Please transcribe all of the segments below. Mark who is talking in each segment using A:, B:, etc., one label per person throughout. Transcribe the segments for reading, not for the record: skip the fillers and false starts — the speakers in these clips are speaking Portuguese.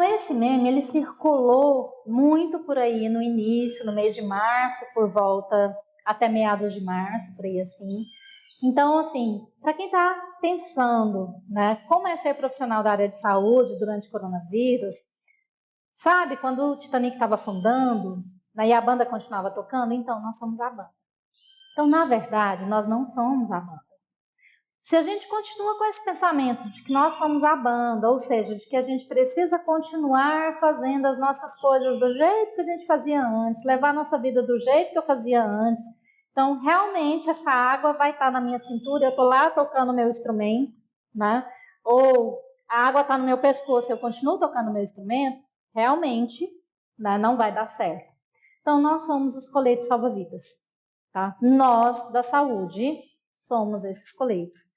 A: Então esse meme, ele circulou muito por aí no início, no mês de março, por volta até meados de março, por aí assim. Então, assim, para quem está pensando, né, como é ser profissional da área de saúde durante o coronavírus, sabe quando o Titanic estava afundando, né, e a banda continuava tocando? Então, nós somos a banda. Então, na verdade, nós não somos a banda. Se a gente continua com esse pensamento de que nós somos a banda, ou seja, de que a gente precisa continuar fazendo as nossas coisas do jeito que a gente fazia antes, levar a nossa vida do jeito que eu fazia antes, então realmente essa água vai estar na minha cintura, eu estou lá tocando o meu instrumento, né? Ou a água está no meu pescoço, eu continuo tocando o meu instrumento, realmente, né, não vai dar certo. Então nós somos os coletes salva-vidas, tá? Nós da saúde somos esses coletes.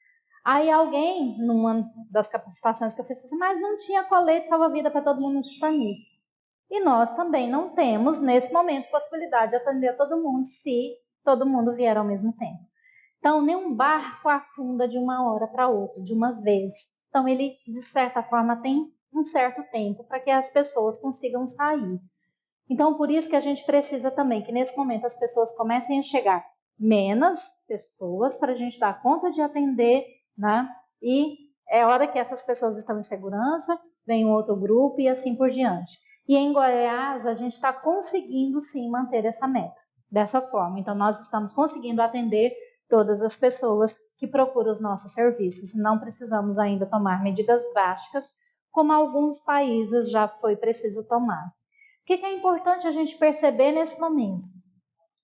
A: Aí alguém, numa das capacitações que eu fiz, falou assim, mas não tinha colete salva-vida para todo mundo no Titanic. E nós também não temos, nesse momento, possibilidade de atender todo mundo se todo mundo vier ao mesmo tempo. Então, nenhum barco afunda de uma hora para outra, de uma vez. Então, ele, de certa forma, tem um certo tempo para que as pessoas consigam sair. Então, por isso que a gente precisa também que, nesse momento, as pessoas comecem a chegar menos pessoas para a gente dar conta de atender, né? E é hora que essas pessoas estão em segurança, vem um outro grupo e assim por diante. E em Goiás, a gente está conseguindo, sim, manter essa meta dessa forma. Então, nós estamos conseguindo atender todas as pessoas que procuram os nossos serviços. Não precisamos ainda tomar medidas drásticas, como alguns países já foi preciso tomar. O que é importante a gente perceber nesse momento?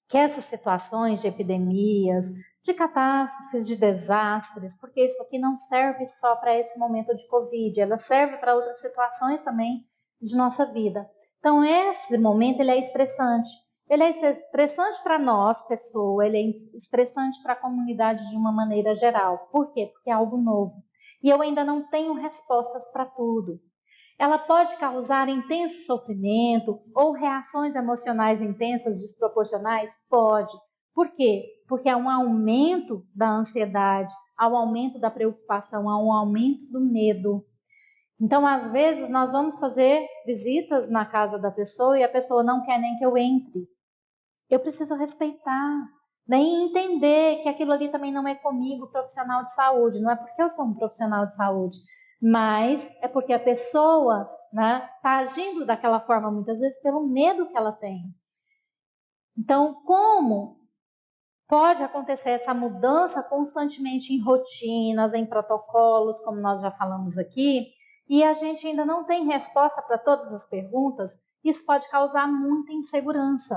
A: Que essas situações de epidemias, de catástrofes, de desastres, porque isso aqui não serve só para esse momento de Covid, ela serve para outras situações também de nossa vida. Então, esse momento ele é estressante. Ele é estressante para nós, pessoa, ele é estressante para a comunidade de uma maneira geral. Por quê? Porque é algo novo. E eu ainda não tenho respostas para tudo. Ela pode causar intenso sofrimento ou reações emocionais intensas desproporcionais? Pode. Por quê? Porque há um aumento da ansiedade, há um aumento da preocupação, há um aumento do medo. Então, às vezes, nós vamos fazer visitas na casa da pessoa e a pessoa não quer nem que eu entre. Eu preciso respeitar, nem entender que aquilo ali também não é comigo, profissional de saúde. Não é porque eu sou um profissional de saúde, mas é porque a pessoa está agindo daquela forma muitas vezes pelo medo que ela tem. Então, como pode acontecer essa mudança constantemente em rotinas, em protocolos, como nós já falamos aqui, e a gente ainda não tem resposta para todas as perguntas? Isso pode causar muita insegurança.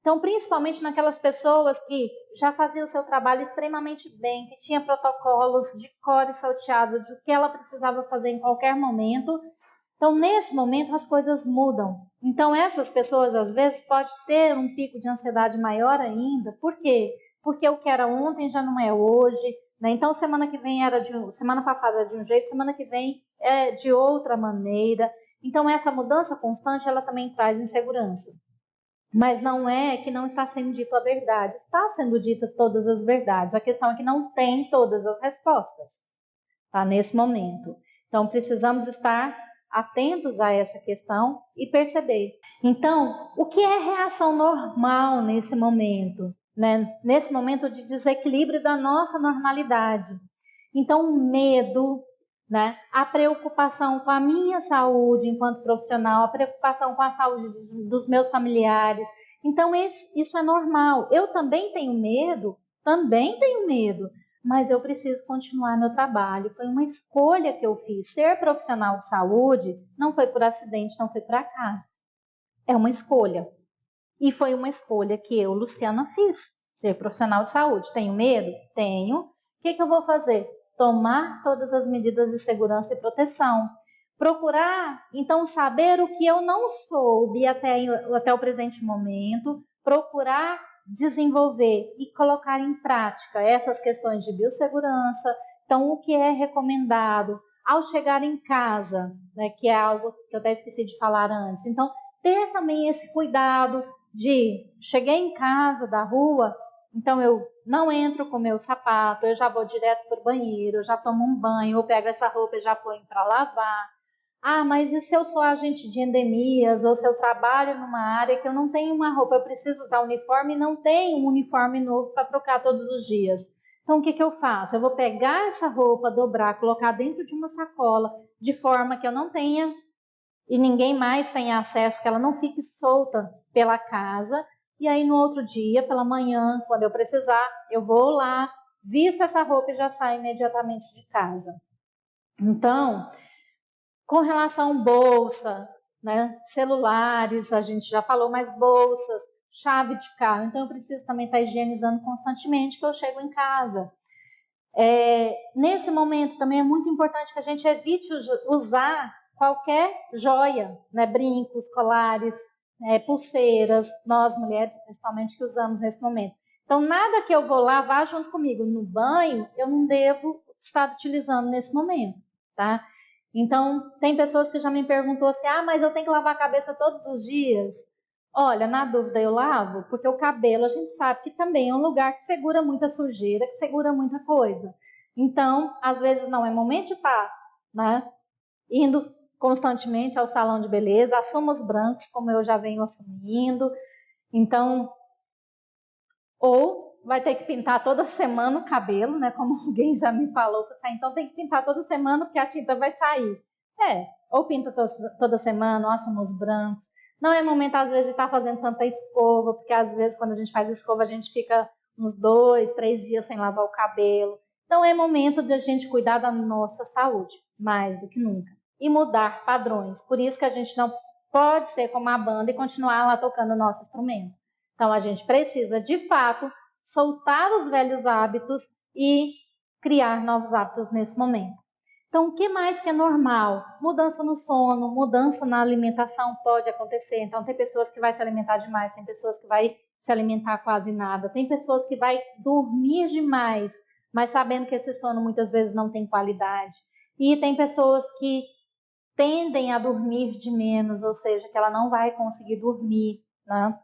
A: Então, principalmente naquelas pessoas que já faziam o seu trabalho extremamente bem, que tinha protocolos de cor e salteado de o que ela precisava fazer em qualquer momento. Então, nesse momento, as coisas mudam. Então, essas pessoas, às vezes, podem ter um pico de ansiedade maior ainda. Por quê? Porque o que era ontem já não é hoje, né? Então, semana que vem semana passada era de um jeito, semana que vem é de outra maneira. Então, essa mudança constante, ela também traz insegurança. Mas não é que não está sendo dito a verdade, está sendo dita todas as verdades. A questão é que não tem todas as respostas, tá? Nesse momento. Então, precisamos estar atentos a essa questão e perceber. Então, o que é reação normal nesse momento, né? Nesse momento de desequilíbrio da nossa normalidade. Então, o medo, né? A preocupação com a minha saúde enquanto profissional, a preocupação com a saúde dos meus familiares. Então, isso é normal. Eu também tenho medo, mas eu preciso continuar meu trabalho. Foi uma escolha que eu fiz. Ser profissional de saúde não foi por acidente, não foi por acaso. É uma escolha. E foi uma escolha que eu, Luciana, fiz. Ser profissional de saúde. Tenho medo? Tenho. O que eu vou fazer? Tomar todas as medidas de segurança e proteção. Procurar, então, saber o que eu não soube até o presente momento. Procurar desenvolver e colocar em prática essas questões de biossegurança. Então, o que é recomendado ao chegar em casa, né, que é algo que eu até esqueci de falar antes. Então, ter também esse cuidado de cheguei em casa da rua, então eu não entro com meu sapato, eu já vou direto para o banheiro, eu já tomo um banho, eu pego essa roupa e já ponho para lavar. Ah, mas e se eu sou agente de endemias, ou se eu trabalho numa área que eu não tenho uma roupa, eu preciso usar uniforme e não tenho um uniforme novo para trocar todos os dias. Então, o que que eu faço? Eu vou pegar essa roupa, dobrar, colocar dentro de uma sacola, de forma que eu não tenha e ninguém mais tenha acesso, que ela não fique solta pela casa. E aí, no outro dia, pela manhã, quando eu precisar, eu vou lá, visto essa roupa e já saio imediatamente de casa. Então, com relação à bolsa, né, celulares, a gente já falou, mas bolsas, chave de carro. Então, eu preciso também estar higienizando constantemente que eu chego em casa. Nesse momento também é muito importante que a gente evite usar qualquer joia, né, brincos, colares, pulseiras, nós mulheres principalmente que usamos nesse momento. Então, nada que eu vou lavar junto comigo no banho, eu não devo estar utilizando nesse momento, tá? Então, tem pessoas que já me perguntou assim, ah, mas eu tenho que lavar a cabeça todos os dias? Olha, na dúvida eu lavo, porque o cabelo a gente sabe que também é um lugar que segura muita sujeira, que segura muita coisa. Então, às vezes não é momento de estar, né, indo constantemente ao salão de beleza, assuma os brancos, como eu já venho assumindo. Então, ou vai ter que pintar toda semana o cabelo, né? Como alguém já me falou, assim, então tem que pintar toda semana porque a tinta vai sair. Ou pinta toda semana, ou assuma os brancos. Não é momento, às vezes, de estar fazendo tanta escova, porque às vezes, quando a gente faz escova, a gente fica uns 2, 3 dias sem lavar o cabelo. Então, é momento de a gente cuidar da nossa saúde, mais do que nunca. E mudar padrões. Por isso que a gente não pode ser como a banda e continuar lá tocando o nosso instrumento. Então, a gente precisa, de fato, soltar os velhos hábitos e criar novos hábitos nesse momento. Então, o que mais que é normal? Mudança no sono, mudança na alimentação pode acontecer. Então, tem pessoas que vai se alimentar demais, tem pessoas que vai se alimentar quase nada, tem pessoas que vai dormir demais, mas sabendo que esse sono muitas vezes não tem qualidade. E tem pessoas que tendem a dormir de menos, ou seja, que ela não vai conseguir dormir, né?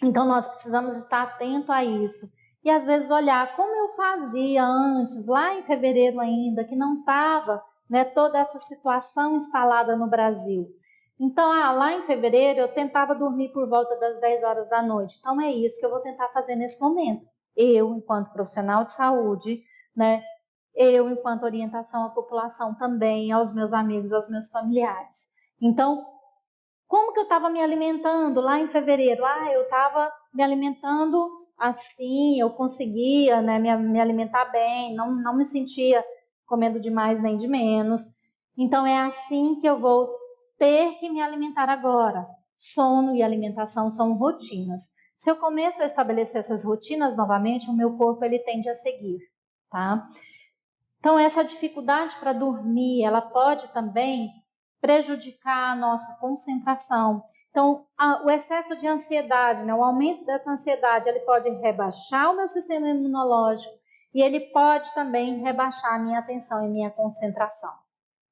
A: Então, nós precisamos estar atento a isso. E, às vezes, olhar como eu fazia antes, lá em fevereiro ainda, que não estava, né, toda essa situação instalada no Brasil. Então, lá em fevereiro, eu tentava dormir por volta das 10 horas da noite. Então, é isso que eu vou tentar fazer nesse momento. Eu, enquanto profissional de saúde, né, eu, enquanto orientação à população também, aos meus amigos, aos meus familiares. Então, como que eu estava me alimentando lá em fevereiro? Eu estava me alimentando assim, eu conseguia, né, me alimentar bem, não me sentia comendo de mais nem de menos. Então é assim que eu vou ter que me alimentar agora. Sono e alimentação são rotinas. Se eu começo a estabelecer essas rotinas novamente, o meu corpo ele tende a seguir, tá? Então essa dificuldade para dormir, ela pode também prejudicar a nossa concentração. Então, o excesso de ansiedade, né, o aumento dessa ansiedade, ele pode rebaixar o meu sistema imunológico e ele pode também rebaixar a minha atenção e minha concentração,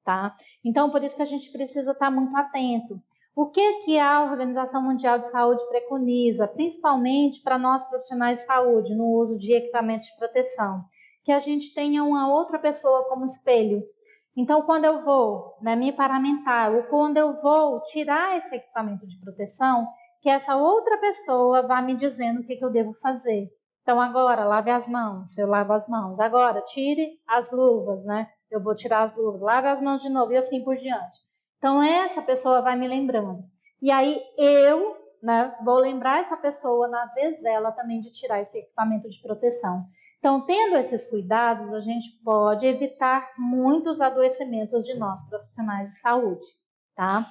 A: tá? Então, por isso que a gente precisa estar muito atento. O que a Organização Mundial de Saúde preconiza, principalmente para nós profissionais de saúde, no uso de equipamentos de proteção? Que a gente tenha uma outra pessoa como espelho. Então, quando eu vou, né, me paramentar, ou quando eu vou tirar esse equipamento de proteção, que essa outra pessoa vá me dizendo o que eu devo fazer. Então, agora, lave as mãos, eu lavo as mãos. Agora, tire as luvas, né? Eu vou tirar as luvas, lave as mãos de novo e assim por diante. Então, essa pessoa vai me lembrando. E aí, eu, né, vou lembrar essa pessoa, na vez dela, também de tirar esse equipamento de proteção. Então, tendo esses cuidados, a gente pode evitar muitos adoecimentos de nós, profissionais de saúde, tá?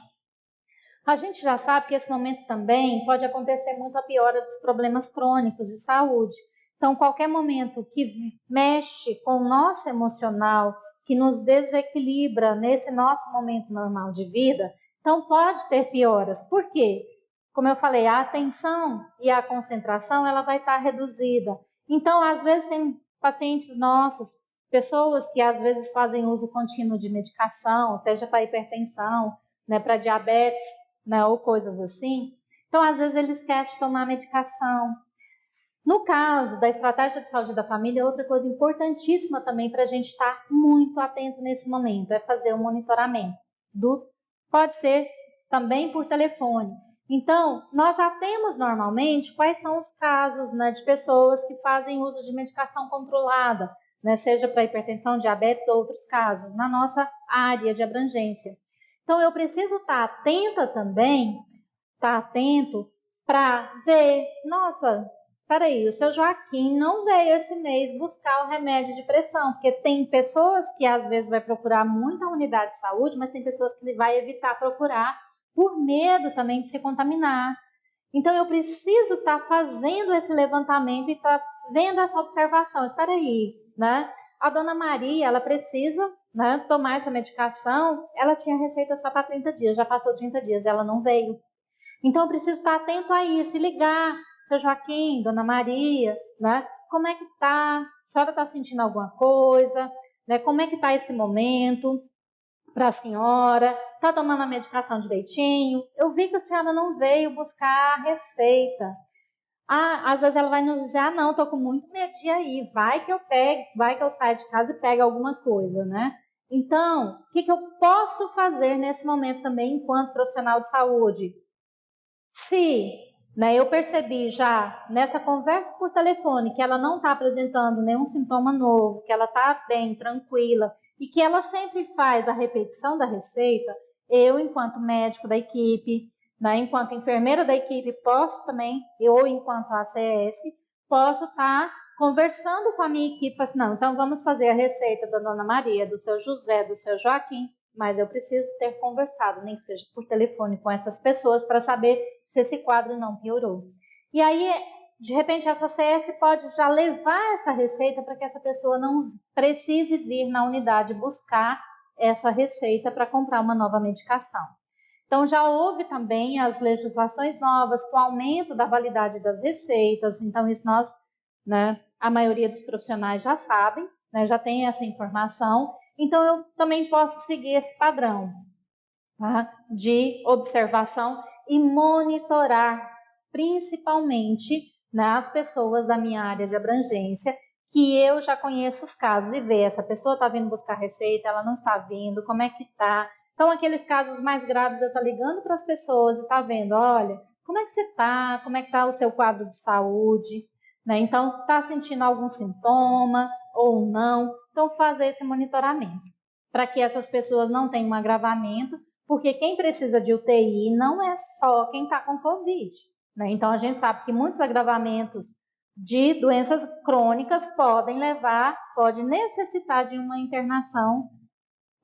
A: A gente já sabe que esse momento também pode acontecer muito a piora dos problemas crônicos de saúde. Então, qualquer momento que mexe com o nosso emocional, que nos desequilibra nesse nosso momento normal de vida, então pode ter pioras. Por quê? Como eu falei, a atenção e a concentração ela vai estar reduzida. Então, às vezes, tem pacientes nossos, pessoas que às vezes fazem uso contínuo de medicação, seja para hipertensão, né, para diabetes, né, ou coisas assim. Então, às vezes, ele esquece de tomar medicação. No caso da estratégia de saúde da família, outra coisa importantíssima também para a gente estar muito atento nesse momento é fazer o monitoramento do pode ser também por telefone. Então, nós já temos normalmente quais são os casos, né, de pessoas que fazem uso de medicação controlada, né, seja para hipertensão, diabetes ou outros casos, na nossa área de abrangência. Então, eu preciso estar atenta também, estar atento para ver, nossa, espera aí, o seu Joaquim não veio esse mês buscar o remédio de pressão, porque tem pessoas que às vezes vai procurar muita unidade de saúde, mas tem pessoas que vai evitar procurar por medo também de se contaminar. Então eu preciso estar fazendo esse levantamento e estar vendo essa observação. Espera aí, né? A dona Maria, ela precisa, né, tomar essa medicação, ela tinha receita só para 30 dias, já passou 30 dias, ela não veio. Então eu preciso estar atento a isso e ligar, seu Joaquim, dona Maria, né? Como é que tá? A senhora está sentindo alguma coisa? Né? Como é que está esse momento para a senhora? Está tomando a medicação direitinho? Eu vi que a senhora não veio buscar a receita. Ah, às vezes ela vai nos dizer, não, estou com muito medo de ir aí, vai que eu pego, vai que eu saio de casa e pego alguma coisa, né? Então, o que eu posso fazer nesse momento também enquanto profissional de saúde? Se, né, eu percebi já nessa conversa por telefone que ela não está apresentando nenhum sintoma novo, que ela está bem, tranquila, e que ela sempre faz a repetição da receita, eu, enquanto médico da equipe, né, enquanto enfermeira da equipe, posso também, ou enquanto ACS, posso estar conversando com a minha equipe, assim, não, então vamos fazer a receita da dona Maria, do seu José, do seu Joaquim, mas eu preciso ter conversado, nem que seja por telefone, com essas pessoas para saber se esse quadro não piorou. E aí, de repente, essa CS pode já levar essa receita para que essa pessoa não precise vir na unidade buscar essa receita para comprar uma nova medicação. Então, já houve também as legislações novas com o aumento da validade das receitas. Então, isso nós, né, a maioria dos profissionais já sabem, né, já tem essa informação. Então, eu também posso seguir esse padrão, tá, de observação e monitorar, principalmente, né, as pessoas da minha área de abrangência, que eu já conheço os casos e ver, essa pessoa está vindo buscar receita, ela não está vindo, como é que está? Então, aqueles casos mais graves, eu estou ligando para as pessoas e está vendo, olha, como é que você está? Como é que está o seu quadro de saúde? Né? Então, está sentindo algum sintoma ou não? Então, fazer esse monitoramento, para que essas pessoas não tenham um agravamento, porque quem precisa de UTI não é só quem está com Covid, né? Então, a gente sabe que muitos agravamentos de doenças crônicas pode necessitar de uma internação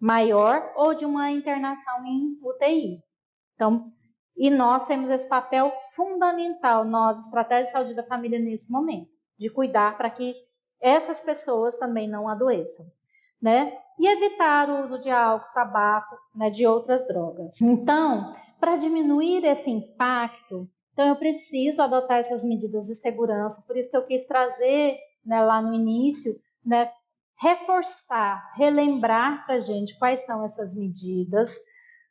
A: maior ou de uma internação em UTI. Então, e nós temos esse papel fundamental, nós, Estratégia de Saúde da Família, nesse momento, de cuidar para que essas pessoas também não adoeçam, né? E evitar o uso de álcool, tabaco, né, de outras drogas. Então, para diminuir esse impacto, então eu preciso adotar essas medidas de segurança, por isso que eu quis trazer, né, lá no início, né, reforçar, relembrar para a gente quais são essas medidas,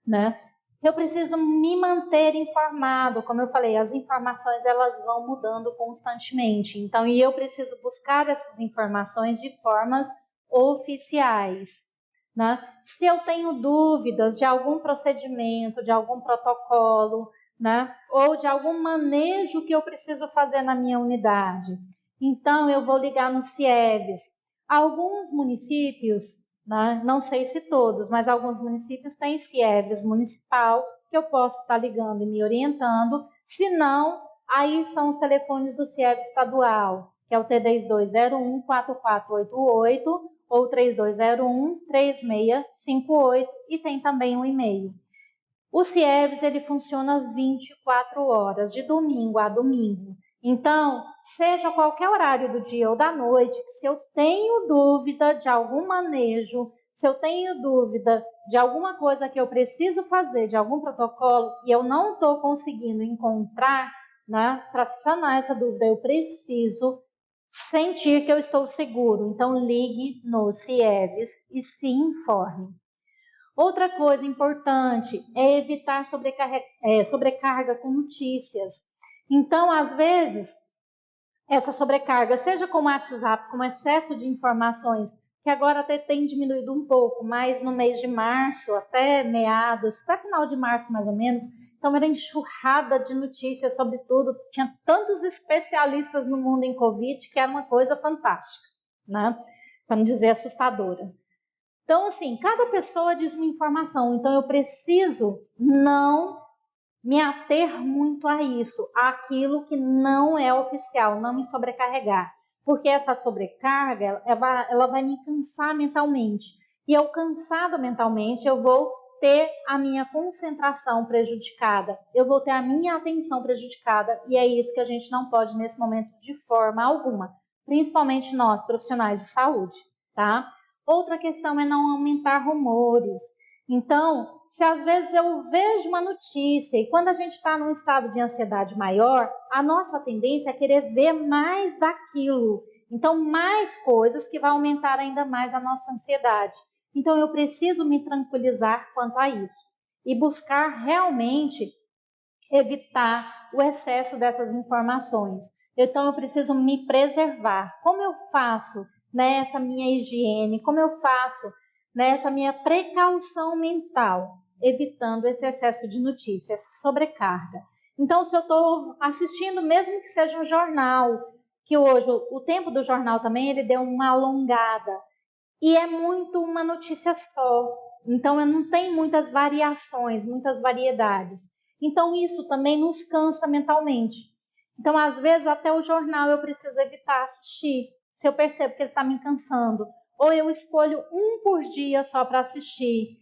A: né? Eu preciso me manter informado, como eu falei, as informações elas vão mudando constantemente, então, e eu preciso buscar essas informações de formas oficiais, né? Se eu tenho dúvidas de algum procedimento, de algum protocolo, né? Ou de algum manejo que eu preciso fazer na minha unidade, então eu vou ligar no CIEVES. Alguns municípios, né? Não sei se todos, mas alguns municípios têm CIEVES municipal, que eu posso estar ligando e me orientando. Se não, aí estão os telefones do CIEVES estadual, que é o T3201-4488 ou 3201-3658, e tem também um e-mail. O CIEVES ele funciona 24 horas, de domingo a domingo. Então, seja qualquer horário do dia ou da noite, que se eu tenho dúvida de algum manejo, se eu tenho dúvida de alguma coisa que eu preciso fazer, de algum protocolo, e eu não estou conseguindo encontrar, né, para sanar essa dúvida, eu preciso sentir que eu estou seguro. Então, ligue no CIEVES e se informe. Outra coisa importante é evitar sobrecarga com notícias. Então, às vezes, essa sobrecarga, seja com o WhatsApp, com excesso de informações, que agora até tem diminuído um pouco, mas no mês de março, até meados, até final de março mais ou menos, então era enxurrada de notícias sobre tudo, tinha tantos especialistas no mundo em Covid que era uma coisa fantástica, né? Para não dizer assustadora. Então, assim, cada pessoa diz uma informação, então eu preciso não me ater muito a isso, àquilo que não é oficial, não me sobrecarregar. Porque essa sobrecarga, ela vai me cansar mentalmente. E eu cansado mentalmente, eu vou ter a minha concentração prejudicada, eu vou ter a minha atenção prejudicada, e é isso que a gente não pode nesse momento de forma alguma, principalmente nós, profissionais de saúde, tá? Outra questão é não aumentar rumores. Então, se às vezes eu vejo uma notícia e quando a gente está num estado de ansiedade maior, a nossa tendência é querer ver mais daquilo. Então, mais coisas que vai aumentar ainda mais a nossa ansiedade. Então, eu preciso me tranquilizar quanto a isso e buscar realmente evitar o excesso dessas informações. Então, eu preciso me preservar. Como eu faço nessa minha higiene? Como eu faço nessa minha precaução mental, evitando esse excesso de notícias, sobrecarga? Então, se eu estou assistindo, mesmo que seja um jornal, que hoje o tempo do jornal também ele deu uma alongada, e é muito uma notícia só. Então, eu não tenho muitas variações, muitas variedades. Então, isso também nos cansa mentalmente. Então, às vezes, até o jornal eu preciso evitar assistir, se eu percebo que ele está me cansando. Ou eu escolho um por dia só para assistir.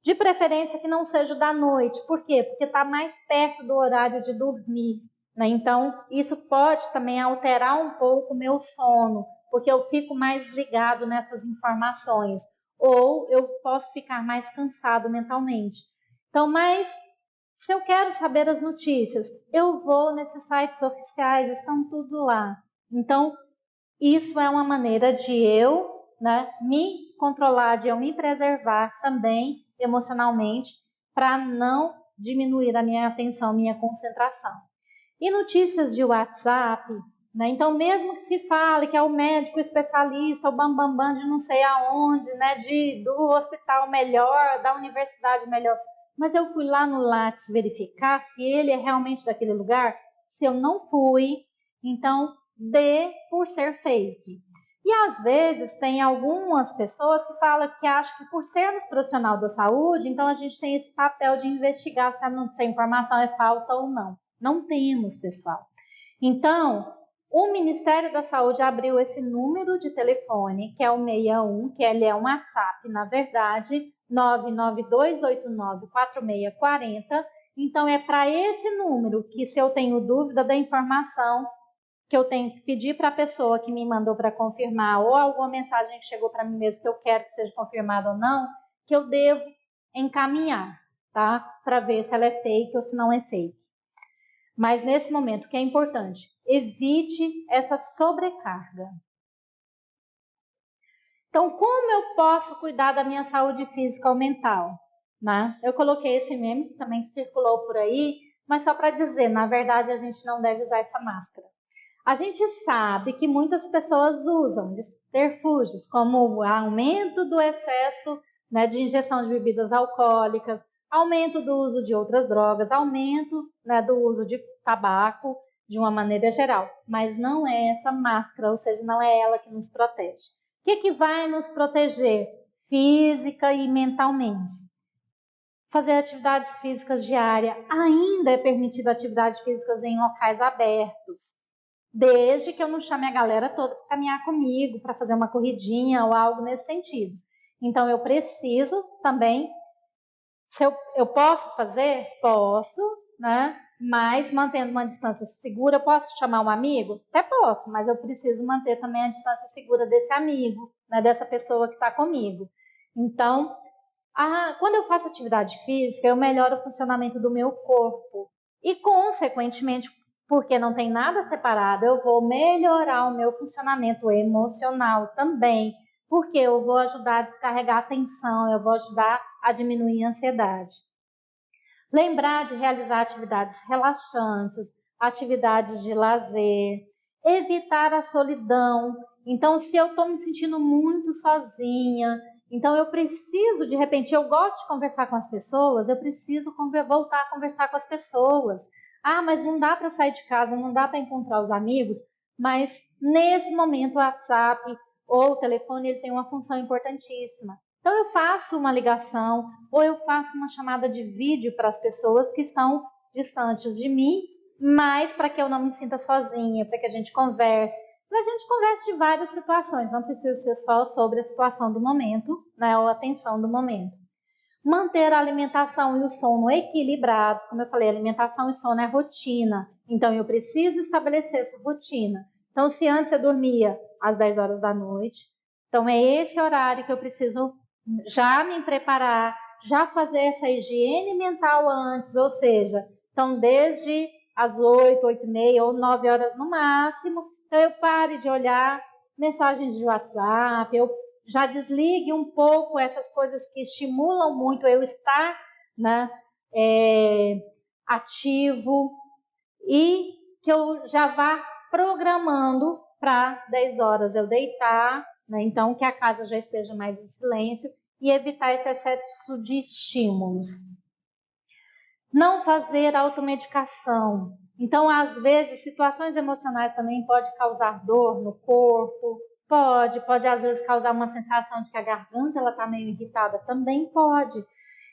A: De preferência que não seja da noite. Por quê? Porque está mais perto do horário de dormir, né? Então, isso pode também alterar um pouco o meu sono, porque eu fico mais ligado nessas informações. Ou eu posso ficar mais cansado mentalmente. Então, mas se eu quero saber as notícias, eu vou nesses sites oficiais, estão tudo lá. Então, isso é uma maneira de eu, né, me controlar, de eu me preservar também emocionalmente, para não diminuir a minha atenção, minha concentração. E notícias de WhatsApp, né? Então, mesmo que se fale que é o médico especialista, o bambambam bam, bam de não sei aonde, né, do hospital melhor, da universidade melhor, mas eu fui lá no Lattes verificar se ele é realmente daquele lugar. Se eu não fui, então dê por ser fake. E às vezes tem algumas pessoas que falam que acham que por sermos profissional da saúde, então a gente tem esse papel de investigar se a informação é falsa ou não. Não temos, pessoal. Então, o Ministério da Saúde abriu esse número de telefone, que é o 61, que ele é um WhatsApp, na verdade, 992894640. Então, é para esse número que, se eu tenho dúvida da informação, que eu tenho que pedir para a pessoa que me mandou para confirmar, ou alguma mensagem que chegou para mim mesmo que eu quero que seja confirmada ou não, que eu devo encaminhar, tá? Para ver se ela é fake ou se não é fake. Mas nesse momento, o que é importante? Evite essa sobrecarga. Então, como eu posso cuidar da minha saúde física ou mental? Né? Eu coloquei esse meme que também circulou por aí, mas só para dizer, na verdade, a gente não deve usar essa máscara. A gente sabe que muitas pessoas usam de subterfúgios, como o aumento do excesso, né, de ingestão de bebidas alcoólicas, aumento do uso de outras drogas, aumento, né, do uso de tabaco de uma maneira geral. Mas não é essa máscara, ou seja, não é ela que nos protege. O que vai nos proteger física e mentalmente? Fazer atividades físicas diárias. Ainda é permitido atividades físicas em locais abertos, desde que eu não chame a galera toda para caminhar comigo, para fazer uma corridinha ou algo nesse sentido. Então, eu preciso também, se eu posso fazer? Posso, né? Mas mantendo uma distância segura, posso chamar um amigo? Até posso, mas eu preciso manter também a distância segura desse amigo, né? Dessa pessoa que está comigo. Então, quando eu faço atividade física, eu melhoro o funcionamento do meu corpo. E, consequentemente, porque não tem nada separado, eu vou melhorar o meu funcionamento emocional também, porque eu vou ajudar a descarregar a tensão, eu vou ajudar a diminuir a ansiedade. Lembrar de realizar atividades relaxantes, atividades de lazer, evitar a solidão. Então, se eu estou me sentindo muito sozinha, então eu preciso, de repente, eu gosto de conversar com as pessoas, eu preciso voltar a conversar com as pessoas. Ah, mas não dá para sair de casa, não dá para encontrar os amigos, mas nesse momento o WhatsApp ou o telefone ele tem uma função importantíssima. Então eu faço uma ligação ou eu faço uma chamada de vídeo para as pessoas que estão distantes de mim, mas para que eu não me sinta sozinha, para que a gente converse de várias situações, não precisa ser só sobre a situação do momento, né, ou a tensão do momento. Manter a alimentação e o sono equilibrados, como eu falei, alimentação e sono é rotina, então eu preciso estabelecer essa rotina. Então, se antes eu dormia às 10 horas da noite, então é esse horário que eu preciso já me preparar, já fazer essa higiene mental antes, ou seja, então desde as 8, 8 e meia ou 9 horas no máximo, então eu pare de olhar mensagens de WhatsApp, eu já desligue um pouco essas coisas que estimulam muito eu estar, né, ativo, e que eu já vá programando para 10 horas eu deitar, né, então que a casa já esteja mais em silêncio e evitar esse excesso de estímulos. Não fazer automedicação. Então, às vezes, situações emocionais também podem causar dor no corpo, pode às vezes causar uma sensação de que a garganta está meio irritada, também pode.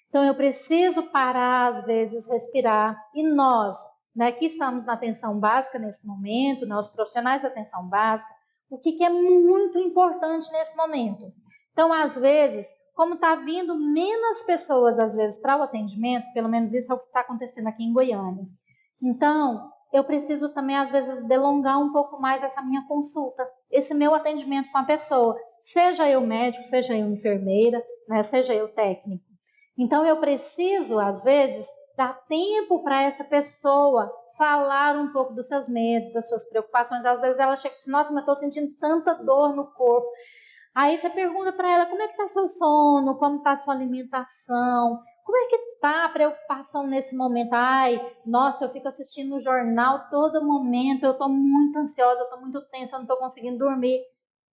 A: Então, eu preciso parar, às vezes, respirar. E nós, né, que estamos na atenção básica nesse momento, né, os profissionais da atenção básica, o que é muito importante nesse momento? Então, às vezes, como está vindo menos pessoas, às vezes, para o atendimento, pelo menos isso é o que está acontecendo aqui em Goiânia. Então, eu preciso também, às vezes, delongar um pouco mais essa minha consulta, esse meu atendimento com a pessoa, seja eu médico, seja eu enfermeira, né, seja eu técnico. Então, eu preciso, às vezes, dar tempo para essa pessoa falar um pouco dos seus medos, das suas preocupações. Às vezes ela chega e diz, nossa, mas estou sentindo tanta dor no corpo. Aí você pergunta para ela, como é que está seu sono, como está sua alimentação, como é que está a preocupação nesse momento? Ai, nossa, eu fico assistindo o jornal todo momento, eu estou muito ansiosa, eu estou muito tensa, eu não estou conseguindo dormir.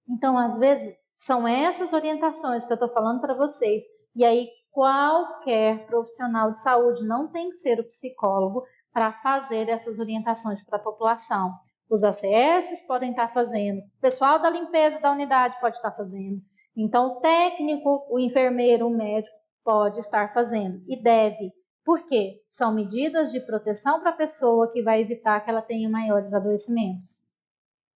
A: Então, às vezes, são essas orientações que eu estou falando para vocês. E aí, qualquer profissional de saúde, não tem que ser o psicólogo, para fazer essas orientações para a população. Os ACS podem estar fazendo, o pessoal da limpeza da unidade pode estar fazendo. Então, o técnico, o enfermeiro, o médico pode estar fazendo e deve. Por quê? São medidas de proteção para a pessoa que vai evitar que ela tenha maiores adoecimentos.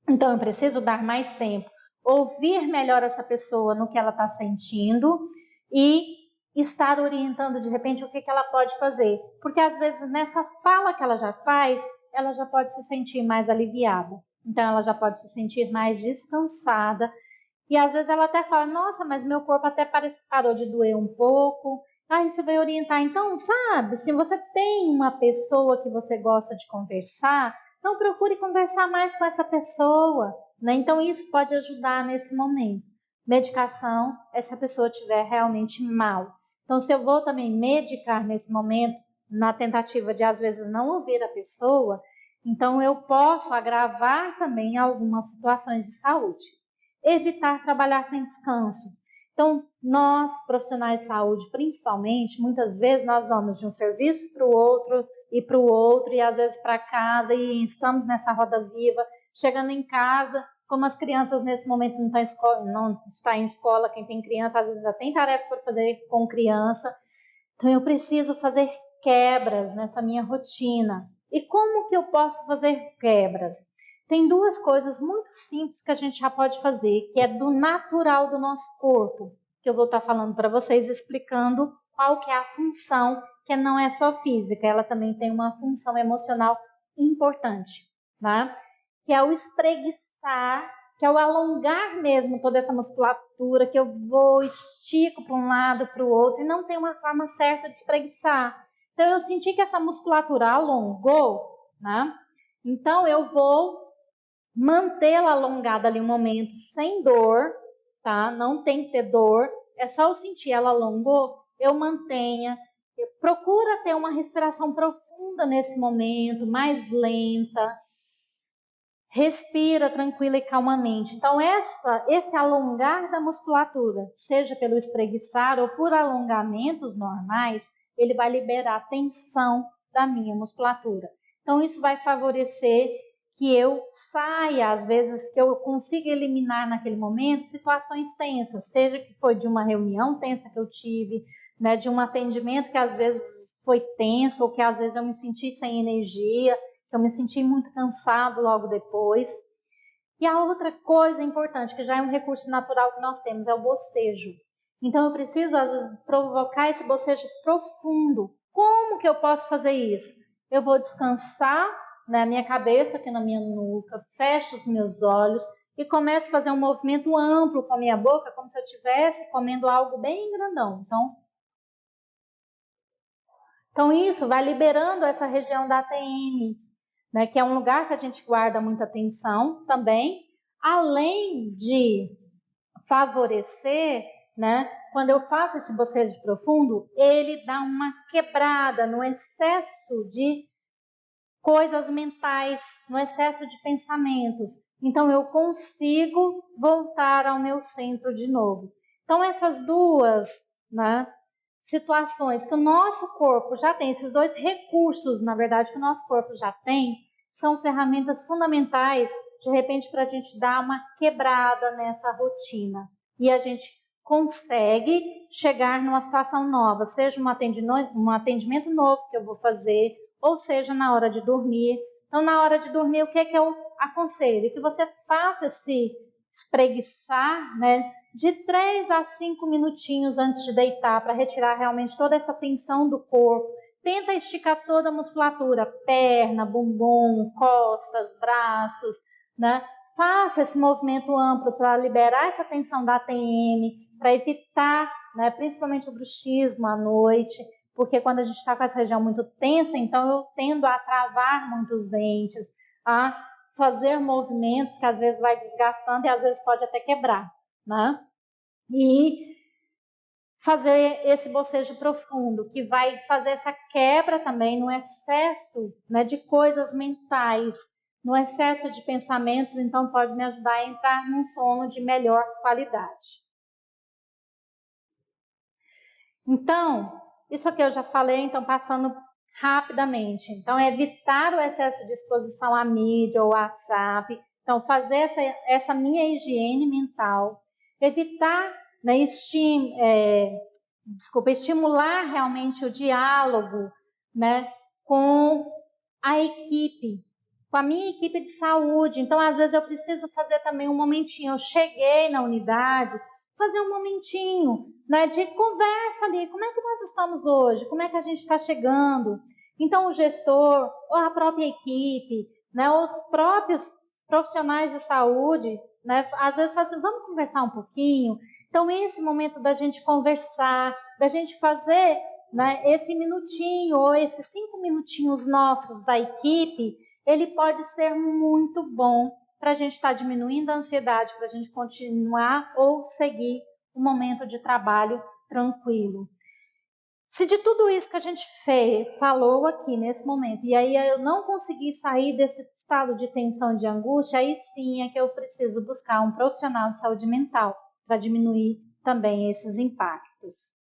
A: Então, eu preciso dar mais tempo, ouvir melhor essa pessoa no que ela está sentindo e estar orientando de repente o que ela pode fazer. Porque às vezes nessa fala que ela já faz, ela já pode se sentir mais aliviada. Então ela já pode se sentir mais descansada. E às vezes ela até fala, nossa, mas meu corpo até parece que parou de doer um pouco. Aí você vai orientar, então, sabe, se você tem uma pessoa que você gosta de conversar, então procure conversar mais com essa pessoa, né? Então isso pode ajudar nesse momento. Medicação é se a pessoa estiver realmente mal. Então se eu vou também medicar nesse momento, na tentativa de às vezes não ouvir a pessoa, então eu posso agravar também algumas situações de saúde. Evitar trabalhar sem descanso. Então, nós, profissionais de saúde, principalmente, muitas vezes nós vamos de um serviço para o outro, e às vezes para casa, e estamos nessa roda viva, chegando em casa, como as crianças nesse momento não está em escola, quem tem criança às vezes ainda tem tarefa para fazer com criança, então eu preciso fazer quebras nessa minha rotina. E como que eu posso fazer quebras? Tem duas coisas muito simples que a gente já pode fazer, que é do natural do nosso corpo, que eu vou estar falando para vocês, explicando qual que é a função, que não é só física, ela também tem uma função emocional importante, né? Que é o espreguiçar, que é o alongar mesmo toda essa musculatura, que eu vou, estico para um lado, para o outro, e não tem uma forma certa de espreguiçar. Então, eu senti que essa musculatura alongou, né? Então, eu vou mantê-la alongada ali um momento sem dor, tá? Não tem que ter dor, é só eu sentir ela alongou, eu mantenha. Procura ter uma respiração profunda nesse momento, mais lenta. respira tranquila e calmamente. Então, esse alongar da musculatura, seja pelo espreguiçar ou por alongamentos normais, ele vai liberar a tensão da minha musculatura. Então, isso vai favorecer que eu saia, às vezes, que eu consiga eliminar naquele momento situações tensas, seja que foi de uma reunião tensa que eu tive, né, de um atendimento que às vezes foi tenso, ou que às vezes eu me senti sem energia, que eu me senti muito cansado logo depois. E a outra coisa importante, que já é um recurso natural que nós temos, é o bocejo. Então eu preciso, às vezes, provocar esse bocejo profundo. Como que eu posso fazer isso? Eu vou descansar na minha cabeça, aqui na minha nuca, fecho os meus olhos e começo a fazer um movimento amplo com a minha boca, como se eu estivesse comendo algo bem grandão. Então isso vai liberando essa região da ATM, né, que é um lugar que a gente guarda muita atenção também, além de favorecer, né, quando eu faço esse bocejo profundo, ele dá uma quebrada no excesso de coisas mentais, no excesso de pensamentos. Então eu consigo voltar ao meu centro de novo. Então essas duas, né, situações que o nosso corpo já tem, esses dois recursos, na verdade, que o nosso corpo já tem, são ferramentas fundamentais, de repente, para a gente dar uma quebrada nessa rotina. E a gente consegue chegar numa situação nova, seja um atendimento novo que eu vou fazer, ou seja, na hora de dormir. Então, na hora de dormir, o que é que eu aconselho? Que você faça esse espreguiçar, né, de 3 a 5 minutinhos antes de deitar, para retirar realmente toda essa tensão do corpo. Tenta esticar toda a musculatura, perna, bumbum, costas, braços, né? Faça esse movimento amplo para liberar essa tensão da ATM, para evitar, né, principalmente o bruxismo à noite, porque quando a gente está com essa região muito tensa, então eu tendo a travar muito os dentes, a fazer movimentos que às vezes vai desgastando e às vezes pode até quebrar, né? E fazer esse bocejo profundo, que vai fazer essa quebra também no excesso, né, de coisas mentais, no excesso de pensamentos, então pode me ajudar a entrar num sono de melhor qualidade. Então, isso aqui eu já falei, então passando rapidamente. Então, evitar o excesso de exposição à mídia ou WhatsApp. Então, fazer essa minha higiene mental. Evitar, né, estimular realmente o diálogo, né, com a equipe, com a minha equipe de saúde. Então, às vezes eu preciso fazer também um momentinho. Eu cheguei na unidade, fazer um momentinho, né, de conversa ali. Como é que nós estamos hoje? Como é que a gente está chegando? Então, o gestor, ou a própria equipe, né, os próprios profissionais de saúde, né, às vezes fazem, vamos conversar um pouquinho. Então, esse momento da gente conversar, da gente fazer, né, esse minutinho ou esses 5 minutinhos nossos da equipe, ele pode ser muito bom para a gente estar diminuindo a ansiedade, para a gente continuar ou seguir um momento de trabalho tranquilo. Se de tudo isso que a gente falou aqui nesse momento, e aí eu não consegui sair desse estado de tensão, de angústia, aí sim é que eu preciso buscar um profissional de saúde mental para diminuir também esses impactos.